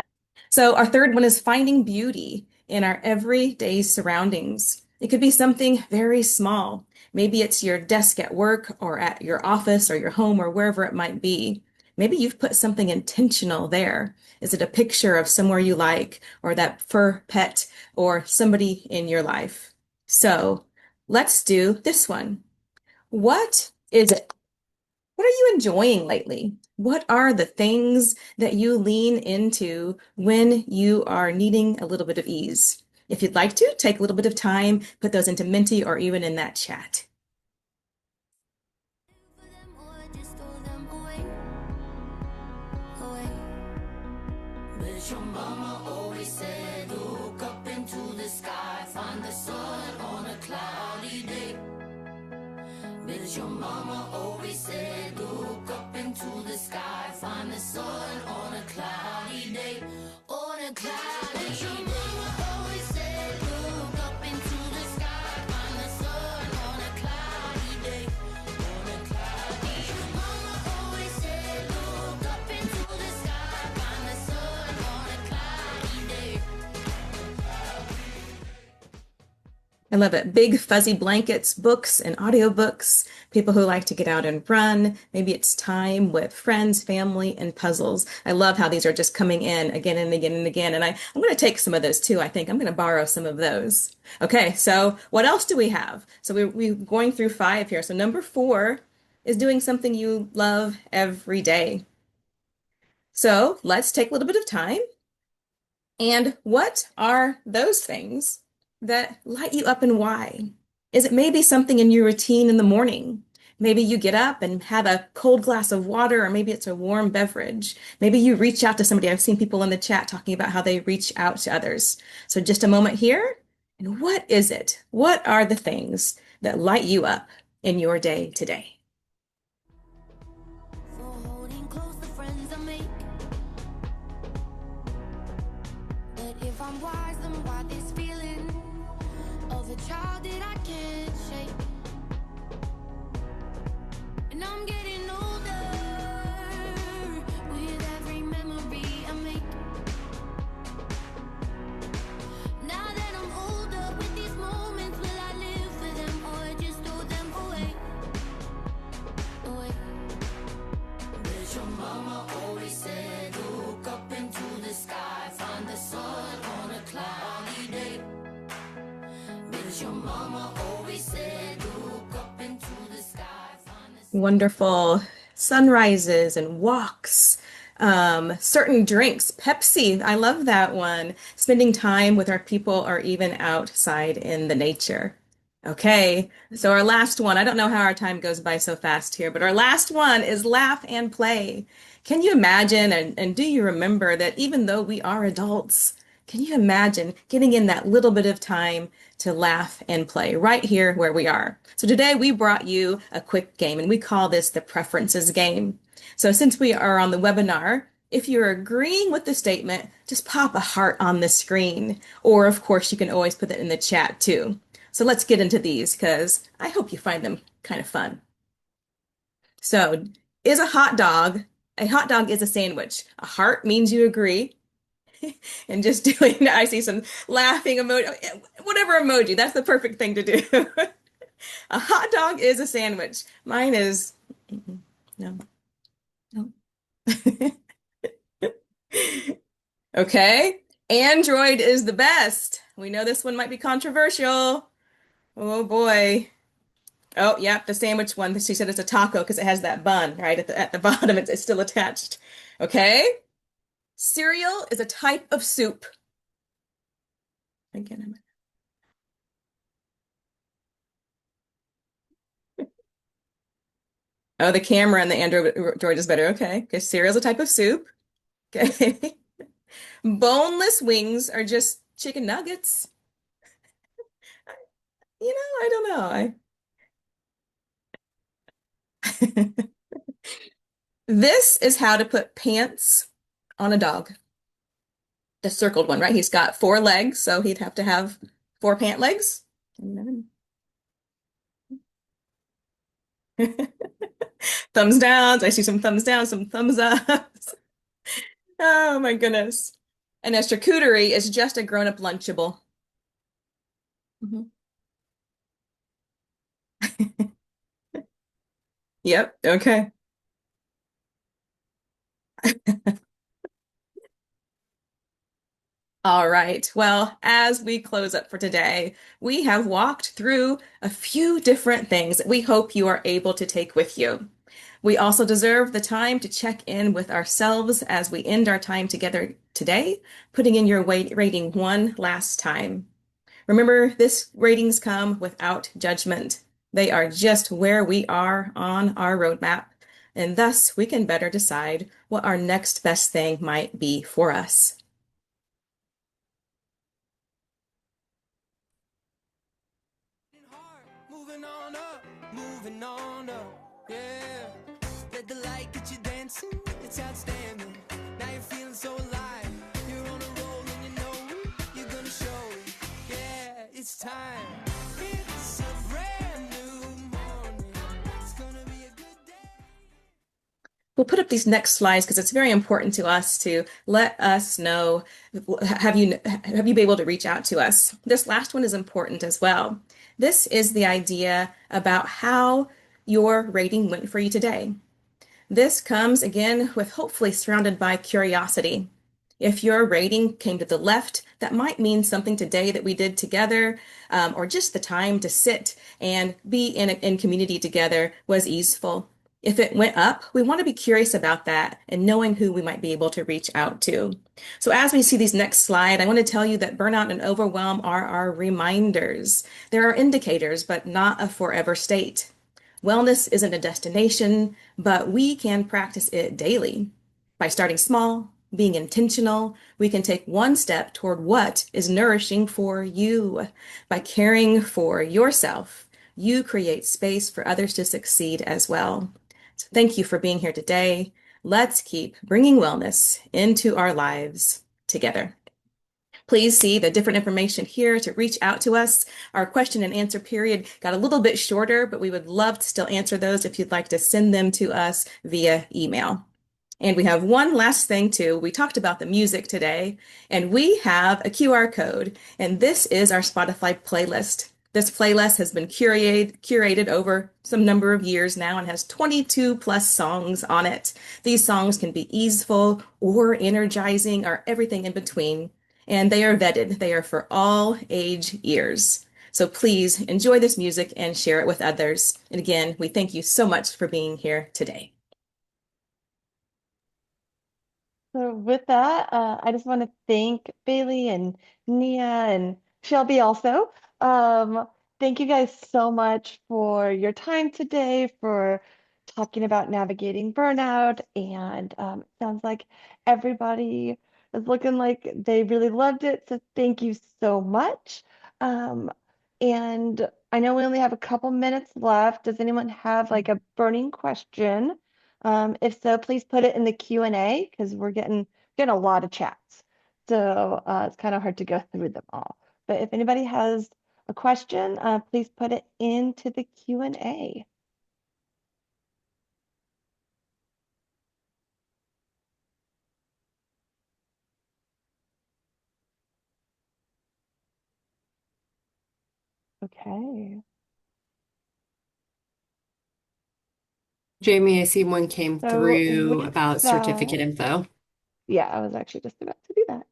So our third one is finding beauty in our everyday surroundings. It could be something very small. Maybe it's your desk at work or at your office or your home or wherever it might be. Maybe you've put something intentional there. Is it a picture of somewhere you like, or that fur pet, or somebody in your life? So let's do this one. What is it? What are you enjoying lately? What are the things that you lean into when you are needing a little bit of ease? If you'd like to, take a little bit of time, put those into Menti or even in that chat. Your mama always said, look up into the sky, find the sun on a cloudy day. But your mama always said, look up into the sky, find the sun on a cloudy day. On a cloudy day. Your mama always said, look up into the sky, find the sun on a cloudy day. On a cloudy day. Your mama always said, look up into the sky, find the sun on a cloudy day. I love it. Big fuzzy blankets, books and audiobooks, people who like to get out and run. Maybe it's time with friends, family, and puzzles. I love how these are just coming in again and again and again. And I'm going to take some of those too. I think I'm going to borrow some of those. Okay, so what else do we have? So we're going through 5 here. So number 4 is doing something you love every day. So let's take a little bit of time. And what are those things that light you up and why? Is it maybe something in your routine in the morning? Maybe you get up and have a cold glass of water, or maybe it's a warm beverage. Maybe you reach out to somebody. I've seen people in the chat talking about how they reach out to others. So just a moment here. And what is it? What are the things that light you up in your day today? For holding close the friends I make. But if I'm wise, then why this feeling of a child that I can't shake? And I'm getting older with every memory I make. Now that I'm older, with these moments, will I live for them or just throw them away? Away. But your mama always said, look up into the sky, find the sun on a cloudy day. But your mama always said, look up into the sky, find the sun. Wonderful sunrises and walks, certain drinks, Pepsi. I love that one. Spending time with our people or even outside in the nature. Okay, so our last one, I don't know how our time goes by so fast here, but our last one is laugh and play. Can you imagine and do you remember that even though we are adults, can you imagine getting in that little bit of time to laugh and play right here where we are? So today we brought you a quick game and we call this the preferences game. So since we are on the webinar, if you're agreeing with the statement, just pop a heart on the screen. Or of course, you can always put it in the chat too. So let's get into these because I hope you find them kind of fun. So is a hot dog is a sandwich? A heart means you agree. And just doing, I see some laughing emoji, whatever emoji, that's the perfect thing to do. A hot dog is a sandwich. Mine is, no. Okay. Android is the best. We know this one might be controversial. Oh boy. Oh, yeah, the sandwich one. She said it's a taco because it has that bun right at the bottom. It's still attached. Okay. Cereal is a type of soup. Again, oh, the camera and the Android is better. Okay. Okay. Cereal is a type of soup. Okay. Boneless wings are just chicken nuggets. I don't know. This is how to put pants on a dog. The circled one, right? He's got 4 legs, so he'd have to have 4 pant legs. Thumbs downs. I see some thumbs down, some thumbs ups. Oh my goodness. And a charcuterie is just a grown-up Lunchable. Mhm. Yep, okay. All right. Well, as we close up for today, we have walked through a few different things that we hope you are able to take with you. We also deserve the time to check in with ourselves as we end our time together today, putting in your rating one last time. Remember, this ratings come without judgment. They are just where we are on our roadmap, and thus we can better decide what our next best thing might be for us. Moving on up, yeah. Let the light get you dancing, it's outstanding. Now you're feeling so alive. You're on a roll and you know you're gonna show it. Yeah, it's time. It's a brand new morning. It's gonna be a good day. We'll put up these next slides because it's very important to us to let us know, have you been able to reach out to us? This last one is important as well. This is the idea about how your rating went for you today. This comes again with hopefully surrounded by curiosity. If your rating came to the left, that might mean something today that we did together, or just the time to sit and be in community together was easeful. If it went up, we want to be curious about that and knowing who we might be able to reach out to. So as we see these next slide, I want to tell you that burnout and overwhelm are our reminders. There are indicators, but not a forever state. Wellness isn't a destination, but we can practice it daily. By starting small, being intentional, we can take one step toward what is nourishing for you. By caring for yourself, you create space for others to succeed as well. So thank you for being here today. Let's keep bringing wellness into our lives together. Please see the different information here to reach out to us. Our question and answer period got a little bit shorter, but we would love to still answer those if you'd like to send them to us via email. And we have one last thing too. We talked about the music today, and we have a QR code, and this is our Spotify playlist. This playlist has been curated over some number of years now and has 22 plus songs on it. These songs can be easeful or energizing or everything in between. And they are vetted. They are for all age ears. So please enjoy this music and share it with others. And again, we thank you so much for being here today. So with that, I just want to thank Bailey and Nia and Shelby also. Thank you guys so much for your time today, for talking about navigating burnout. And it sounds like everybody is looking like they really loved it. So thank you so much. Um, and I know we only have a couple minutes left. Does anyone have like a burning question? If so, please put it in the Q&A because we're getting a lot of chats. So it's kind of hard to go through them all. But if anybody has a question, please put it into the Q&A. Okay. Jamie, I see one came So through with about that, certificate info. yeah, I was actually just about to do that.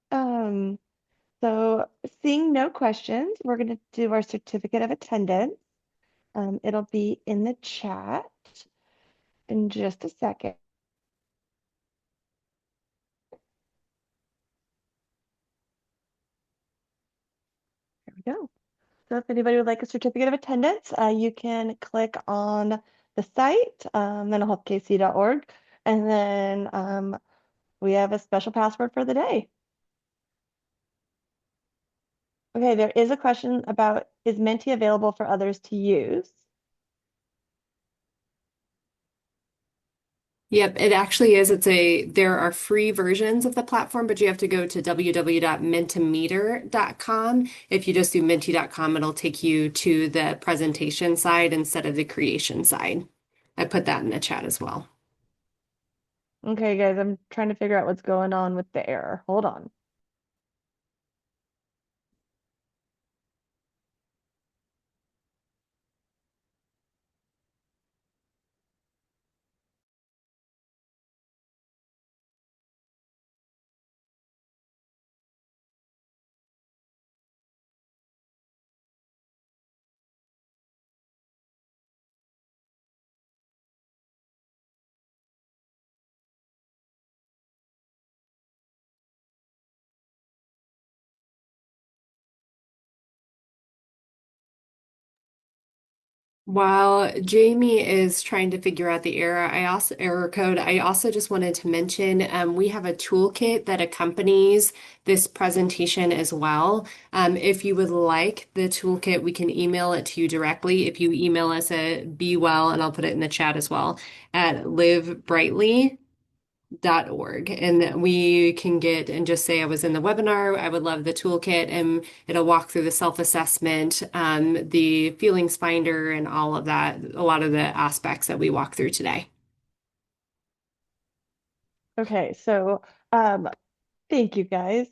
So seeing no questions, we're going to do our certificate of attendance. It'll be in the chat in just a second. There we go. So if anybody would like a certificate of attendance, you can click on the site, mentalhealthkc.org, and then we have a special password for the day. Okay, there is a question about, is Menti available for others to use? Yep, it actually is. There are free versions of the platform, but you have to go to www.mentimeter.com. If you just do menti.com, it'll take you to the presentation side instead of the creation side. I put that in the chat as well. Okay, guys, I'm trying to figure out what's going on with the error. Hold on. While Jamie is trying to figure out the error code, I also just wanted to mention we have a toolkit that accompanies this presentation as well. If you would like the toolkit, we can email it to you directly. If you email us at Be Well, and I'll put it in the chat as well, at livebrightly.org, and we can get and just say I was in the webinar. I would love the toolkit, and it'll walk through the self-assessment, the feelings finder, and all of that, a lot of the aspects that we walk through today. Okay, so thank you guys.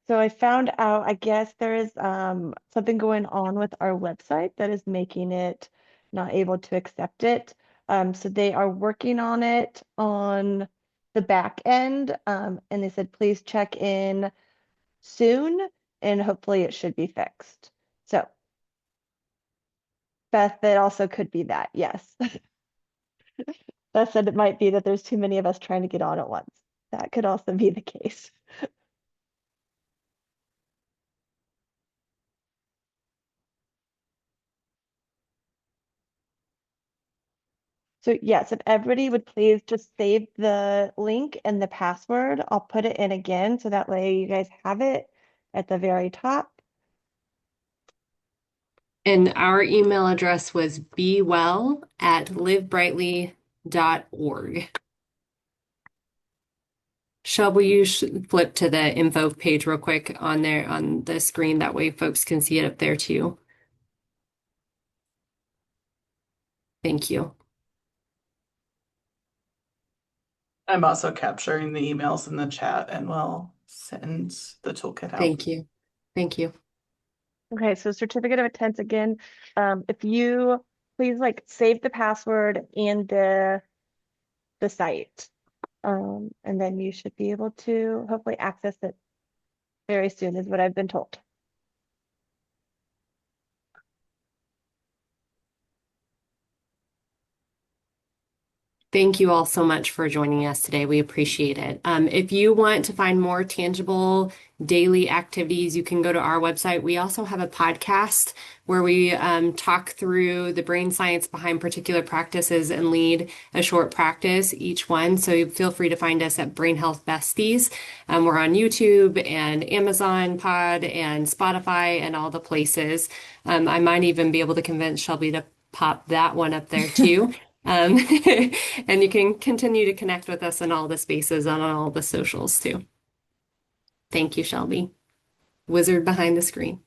So I found out, I guess there is something going on with our website that is making it not able to accept it. So they are working on it on the back end. And they said please check in soon and hopefully it should be fixed. So Beth, it also could be that, yes. Beth said it might be that there's too many of us trying to get on at once. That could also be the case. So yes, if everybody would please just save the link and the password, I'll put it in again so that way you guys have it at the very top. And our email address was bewell@livebrightly.org. Shelby, you should flip to the info page real quick on there on the screen. That way folks can see it up there too. Thank you. I'm also capturing the emails in the chat and will send the toolkit out. Thank you. Thank you. Okay, so certificate of attendance again. If you please like save the password and the site. And then you should be able to hopefully access it very soon is what I've been told. Thank you all so much for joining us today. We appreciate it. If you want to find more tangible daily activities, you can go to our website. We also have a podcast where we talk through the brain science behind particular practices and lead a short practice each one. So feel free to find us at Brain Health Besties. We're on YouTube and Amazon Pod and Spotify and all the places. I might even be able to convince Shelby to pop that one up there too. And you can continue to connect with us in all the spaces and on all the socials too. Thank you, Shelby. Wizard behind the screen.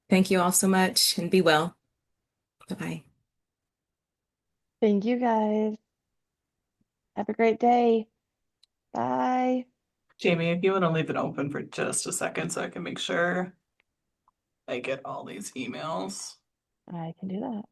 Thank you all so much and be well. Bye-bye. Thank you guys. Have a great day. Bye. Jamie, if you want to leave it open for just a second so I can make sure I get all these emails. I can do that.